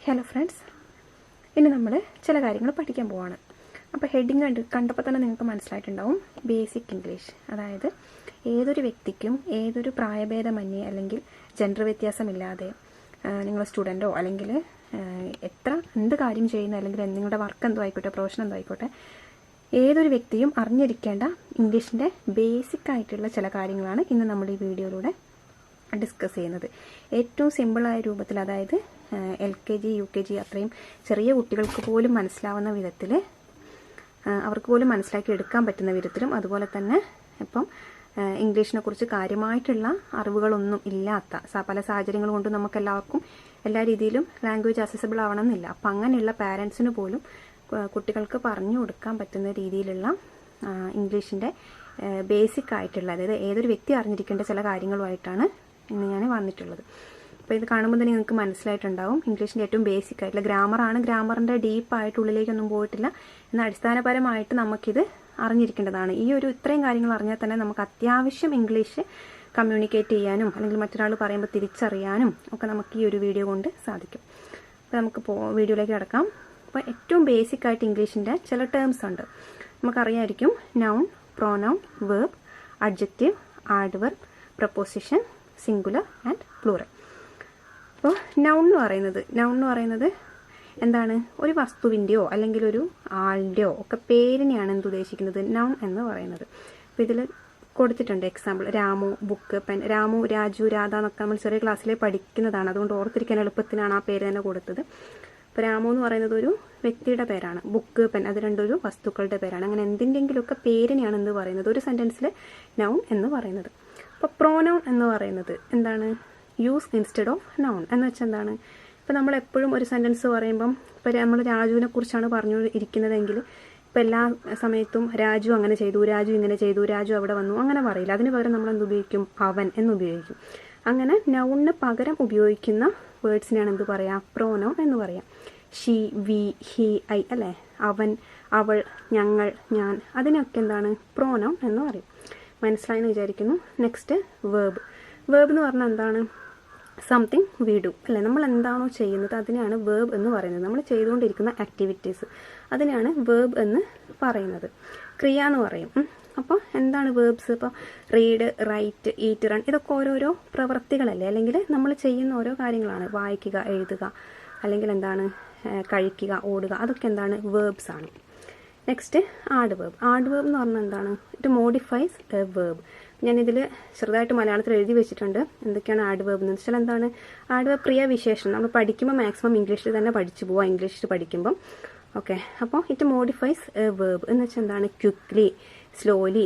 Hello friends, ഇനി നമ്മൾ ചില കാര്യങ്ങൾ പഠിക്കാൻ പോവാണ്. അപ്പോൾ ഹെഡിങ് കണ്ടപ്പോൾ തന്നെ നിങ്ങൾക്ക് മനസ്സിലായിട്ടുണ്ടാവും ബേസിക് ഇംഗ്ലീഷ്. അതായത് ഏതൊരു വ്യക്തിക്കും ഏതൊരു പ്രായഭേദമന്യേ അല്ലെങ്കിൽ ജെൻഡർ വ്യത്യാസമില്ലാതെ നിങ്ങൾ സ്റ്റുഡൻറ്റോ അല്ലെങ്കിൽ എന്ത് കാര്യം ചെയ്യുന്ന അല്ലെങ്കിൽ നിങ്ങളുടെ വർക്ക് എന്തോ ആയിക്കോട്ടെ, പ്രൊഫഷൻ എന്തോ ആയിക്കോട്ടെ, ഏതൊരു വ്യക്തിയും അറിഞ്ഞിരിക്കേണ്ട ഇംഗ്ലീഷിൻ്റെ ബേസിക് ആയിട്ടുള്ള ചില കാര്യങ്ങളാണ് ഇന്ന് നമ്മൾ ഈ വീഡിയോയിലൂടെ ഡിസ്കസ് ചെയ്യുന്നത്. ഏറ്റവും സിമ്പിളായ രൂപത്തിൽ, അതായത് LKG UKG അത്രയും ചെറിയ കുട്ടികൾക്ക് പോലും മനസ്സിലാവുന്ന വിധത്തിൽ, അവർക്ക് പോലും മനസ്സിലാക്കി എടുക്കാൻ പറ്റുന്ന വിധത്തിലും, അതുപോലെ തന്നെ ഇപ്പം ഇംഗ്ലീഷിനെ കുറിച്ച് കാര്യമായിട്ടുള്ള അറിവുകളൊന്നും ഇല്ലാത്ത പല സാഹചര്യങ്ങൾ കൊണ്ടും നമുക്കെല്ലാവർക്കും എല്ലാ രീതിയിലും ലാംഗ്വേജ് അക്സസിബിൾ ആവണമെന്നില്ല. അപ്പം അങ്ങനെയുള്ള പാരൻസിന് പോലും കുട്ടികൾക്ക് പറഞ്ഞു കൊടുക്കാൻ പറ്റുന്ന രീതിയിലുള്ള ഇംഗ്ലീഷിൻ്റെ ബേസിക് ആയിട്ടുള്ള, അതായത് ഏതൊരു വ്യക്തി അറിഞ്ഞിരിക്കേണ്ട ചില കാര്യങ്ങളുമായിട്ടാണ് ഇന്ന് ഞാൻ വന്നിട്ടുള്ളത്. അപ്പോൾ ഇത് കാണുമ്പോൾ തന്നെ നിങ്ങൾക്ക് മനസ്സിലായിട്ടുണ്ടാവും ഇംഗ്ലീഷിൻ്റെ ഏറ്റവും ബേസിക് ആയിട്ടുള്ള ഗ്രാമറാണ്. ഗ്രാമറിൻ്റെ ഡീപ്പായിട്ട് ഉള്ളിലേക്കൊന്നും പോയിട്ടില്ല, എന്നാൽ അടിസ്ഥാനപരമായിട്ട് നമുക്കിത് അറിഞ്ഞിരിക്കേണ്ടതാണ്. ഈ ഇത്രയും കാര്യങ്ങൾ അറിഞ്ഞാൽ തന്നെ നമുക്ക് അത്യാവശ്യം ഇംഗ്ലീഷ് കമ്മ്യൂണിക്കേറ്റ് ചെയ്യാനും അല്ലെങ്കിൽ മറ്റൊരാൾ പറയുമ്പോൾ തിരിച്ചറിയാനും ഒക്കെ നമുക്ക് ഈ ഒരു വീഡിയോ കൊണ്ട് സാധിക്കും. അപ്പോൾ നമുക്ക് വീഡിയോയിലേക്ക് കിടക്കാം. അപ്പോൾ ഏറ്റവും ബേസിക് ആയിട്ട് ഇംഗ്ലീഷിൻ്റെ ചില ടേംസ് ഉണ്ട്. നമുക്കറിയാമായിരിക്കും: noun, pronoun, verb, adjective, adverb, preposition, singular and plural. അപ്പോൾ നൗൺ എന്ന് പറയുന്നത് എന്താണ്? ഒരു വസ്തുവിൻ്റെയോ അല്ലെങ്കിൽ ഒരു ആളിൻ്റെയോ ഒക്കെ പേരിനെയാണ് ഉദ്ദേശിക്കുന്നത് നൗൺ എന്ന് പറയുന്നത്. അപ്പോൾ ഇതിൽ കൊടുത്തിട്ടുണ്ട് example: Ramu, book, pen. Ramu, Raju, Radha എന്നൊക്കെ നമ്മൾ ചെറിയ ക്ലാസ്സിൽ പഠിക്കുന്നതാണ്, അതുകൊണ്ട് ഓർത്തിരിക്കാൻ എളുപ്പത്തിനാണ് ആ പേര് തന്നെ കൊടുത്തത്. ഇപ്പോൾ രാമു എന്ന് പറയുന്നത് ഒരു വ്യക്തിയുടെ പേരാണ്, ബുക്ക്, പെൻ അത് രണ്ടൊരു വസ്തുക്കളുടെ പേരാണ്. അങ്ങനെ എന്തിൻ്റെങ്കിലുമൊക്കെ പേരിനെയാണ് എന്ത് പറയുന്നത്? ഒരു സെൻറ്റൻസിൽ നൗൺ എന്ന് പറയുന്നത്. അപ്പോൾ പ്രോനൗൺ എന്ന് പറയുന്നത് എന്താണ്? യൂസ് ഇൻസ്റ്റെഡ് ഓഫ് നൗൺ എന്ന് വെച്ചാൽ എന്താണ്? ഇപ്പോൾ നമ്മൾ എപ്പോഴും ഒരു സെൻറ്റൻസ് പറയുമ്പം, ഇപ്പോൾ നമ്മൾ രാജുവിനെ കുറിച്ചാണ് പറഞ്ഞു ഇരിക്കുന്നതെങ്കിൽ ഇപ്പോൾ എല്ലാ സമയത്തും രാജു അങ്ങനെ ചെയ്തു, രാജു ഇങ്ങനെ ചെയ്തു, രാജു അവിടെ വന്നു അങ്ങനെ പറയില്ല. അതിന് പകരം നമ്മൾ എന്ത് ഉപയോഗിക്കും? അവൻ എന്ന് ഉപയോഗിക്കും. അങ്ങനെ നൗണിന് പകരം ഉപയോഗിക്കുന്ന വേർഡ്സിനെയാണ് എന്ത് പറയുക? പ്രോനൗൺ എന്ന് പറയാം. ഷീ, വി, ഹി, ഐ അല്ലേ? അവൻ, അവൾ, ഞങ്ങൾ, ഞാൻ, അതിനൊക്കെ എന്താണ്? പ്രോനൗൺ എന്ന് പറയും. മനസ്സിലായെന്ന് വിചാരിക്കുന്നു. Next verb. വേർബ് എന്ന് പറഞ്ഞാൽ എന്താണ്? സംതിങ് വി ഡു അല്ലേ? നമ്മൾ എന്താണോ ചെയ്യുന്നത് അതിനെയാണ് വേർബ് എന്ന് പറയുന്നത്. നമ്മൾ ചെയ്തുകൊണ്ടിരിക്കുന്ന ആക്ടിവിറ്റീസ് അതിനെയാണ് വേർബ് എന്ന് പറയുന്നത്. ക്രിയ എന്ന് പറയും. അപ്പോൾ എന്താണ് വേർബ്സ്? ഇപ്പോൾ റീഡ്, റൈറ്റ്, ഈറ്റ്, റൺ ഇതൊക്കെ ഓരോരോ പ്രവൃത്തികളല്ലേ, അല്ലെങ്കിൽ നമ്മൾ ചെയ്യുന്ന ഓരോ കാര്യങ്ങളാണ്. വായിക്കുക, എഴുതുക, അല്ലെങ്കിൽ എന്താണ് കഴിക്കുക, ഓടുക, അതൊക്കെ എന്താണ്? വേർബ്സ് ആണ്. Next adverb. ആഡ്വേർബ് എന്ന് പറഞ്ഞാൽ എന്താണ്? It modifies A verb. ഞാനിതിൽ ചെറുതായിട്ട് മലയാളത്തിൽ എഴുതി വെച്ചിട്ടുണ്ട് എന്തൊക്കെയാണ് ആഡ്വേർബ് എന്ന് വെച്ചാൽ. എന്താണ് ആഡ്വേർബ്? ക്രിയാവിശേഷണം. നമ്മൾ പഠിക്കുമ്പോൾ മാക്സിമം ഇംഗ്ലീഷിൽ തന്നെ പഠിച്ചു പോവാം, ഇംഗ്ലീഷിൽ പഠിക്കുമ്പം. ഓക്കെ, അപ്പോൾ ഇറ്റ് മോഡിഫൈസ് എ വേർബ് എന്ന് വെച്ചാൽ എന്താണ്? Quickly, slowly.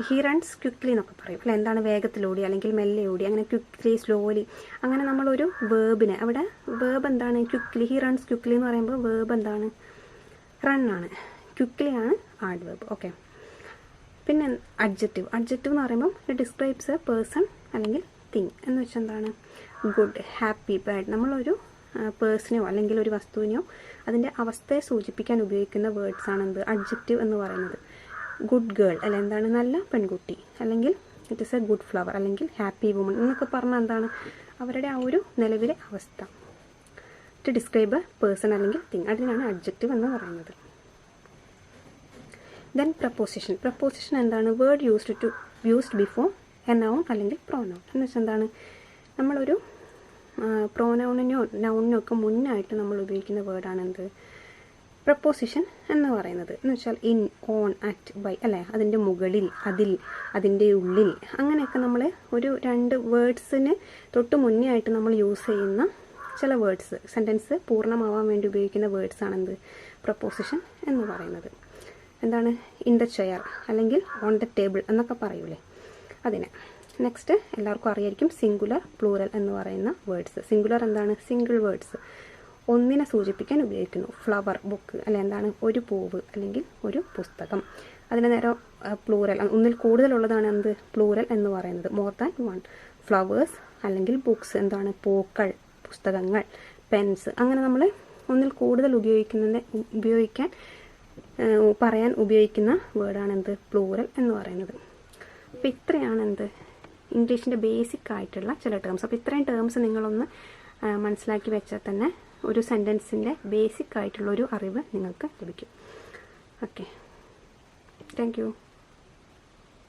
He runs quickly എന്നൊക്കെ പറയും അല്ല? എന്താണ്? വേഗത്തിലോടി അല്ലെങ്കിൽ മെല്ലെ ഓടി, അങ്ങനെ ക്വിക്ക്ലി, സ്ലോലി. അങ്ങനെ നമ്മളൊരു വേർബിനെ, അവിടെ വേർബ് എന്താണ്? ക്വിക്ക്ലി. ഹി റൺസ് ക്വിക്ക്ലി എന്ന് പറയുമ്പോൾ വേർബ് എന്താണ്? റൺ ആണ്. ക്വിക്ക്ലി ആണ് ആഡ്വേർബ്. ഓക്കെ, പിന്നെ അഡ്ജക്റ്റീവ്. അഡ്ജക്റ്റീവ് എന്ന് പറയുമ്പോൾ ഇറ്റ് ഡിസ്ക്രൈബ്സ് എ പേഴ്സൺ അല്ലെങ്കിൽ തിങ് എന്ന് വെച്ചാൽ എന്താണ്? Good, happy, bad. നമ്മളൊരു പേഴ്സണെയോ അല്ലെങ്കിൽ ഒരു വസ്തുവിനെയോ അതിൻ്റെ അവസ്ഥയെ സൂചിപ്പിക്കാൻ ഉപയോഗിക്കുന്ന വേർഡ്സ് ആണ് എന്ത്? അഡ്ജക്റ്റീവ് എന്ന് പറയുന്നത്. ഗുഡ് ഗേൾ അല്ല? എന്താണ്? നല്ല പെൺകുട്ടി. അല്ലെങ്കിൽ it is A good flower അല്ലെങ്കിൽ ഹാപ്പി വുമൺ എന്നൊക്കെ പറഞ്ഞാൽ എന്താണ്? അവരുടെ ആ ഒരു നിലവിലെ അവസ്ഥ. ടു ഡിസ്ക്രൈബ് എ പേഴ്സൺ അല്ലെങ്കിൽ തിങ്, അതിനാണ് അഡ്ജക്റ്റീവ് എന്ന് പറയുന്നത്. Then preposition. പ്രപ്പോസിഷൻ എന്താണ്? Word used before A noun അല്ലെങ്കിൽ പ്രോനൗൺ എന്ന് വെച്ചാൽ എന്താണ്? നമ്മളൊരു പ്രോനൗണിനോ നൗണിനോ ഒക്കെ മുന്നായിട്ട് നമ്മൾ ഉപയോഗിക്കുന്ന വേർഡാണ് എന്ത്? പ്രപ്പോസിഷൻ എന്ന് പറയുന്നത്. എന്ന് വെച്ചാൽ ഇൻ, ഓൺ, അറ്റ്, ബൈ അല്ലേ? അതിൻ്റെ മുകളിൽ, അതിൽ, അതിൻ്റെ ഉള്ളിൽ, അങ്ങനെയൊക്കെ നമ്മൾ ഒരു രണ്ട് വേർഡ്സിന് തൊട്ട് മുന്നേ ആയിട്ട് നമ്മൾ യൂസ് ചെയ്യുന്ന ചില വേർഡ്സ്, സെൻറ്റൻസ് പൂർണ്ണമാവാൻ വേണ്ടി ഉപയോഗിക്കുന്ന വേർഡ്സ് ആണ് എന്ത്? പ്രപ്പോസിഷൻ എന്ന് പറയുന്നത്. എന്താണ്? ഇൻ ദ ചെയർ അല്ലെങ്കിൽ ഓൺ ദ ടേബിൾ എന്നൊക്കെ പറയൂലേ, അതിനെ. നെക്സ്റ്റ് എല്ലാവർക്കും അറിയായിരിക്കും സിംഗുലർ, പ്ലൂറൽ എന്ന് പറയുന്ന വേർഡ്സ്. സിംഗുലർ എന്താണ്? സിംഗിൾ വേർഡ്സ്, ഒന്നിനെ സൂചിപ്പിക്കാൻ ഉപയോഗിക്കുന്നു. ഫ്ലവർ, ബുക്ക് അല്ലെ? എന്താണ്? ഒരു പൂവ് അല്ലെങ്കിൽ ഒരു പുസ്തകം. അതിന് നേരം പ്ലൂറൽ, ഒന്നിൽ കൂടുതലുള്ളതാണ് എന്ത്? പ്ലൂറൽ എന്ന് പറയുന്നത്. More than one. ഫ്ലവേഴ്സ് അല്ലെങ്കിൽ ബുക്സ് എന്താണ്? പൂക്കൾ, പുസ്തകങ്ങൾ, പെൻസ്. അങ്ങനെ നമ്മൾ ഒന്നിൽ കൂടുതൽ പറയാൻ ഉപയോഗിക്കുന്ന വേർഡാണ് എന്ത്? പ്ലൂറൽ എന്ന് പറയുന്നത്. അപ്പോൾ ഇത്രയാണ് എന്ത്? ഇംഗ്ലീഷിൻ്റെ ബേസിക് ആയിട്ടുള്ള ചില ടേംസ്. അപ്പോൾ ഇത്രയും ടേംസ് നിങ്ങളൊന്ന് മനസ്സിലാക്കി വെച്ചാൽ തന്നെ ഒരു സെൻറ്റൻസിൻ്റെ ബേസിക് ആയിട്ടുള്ളൊരു അറിവ് നിങ്ങൾക്ക് ലഭിക്കും. Okay, thank you.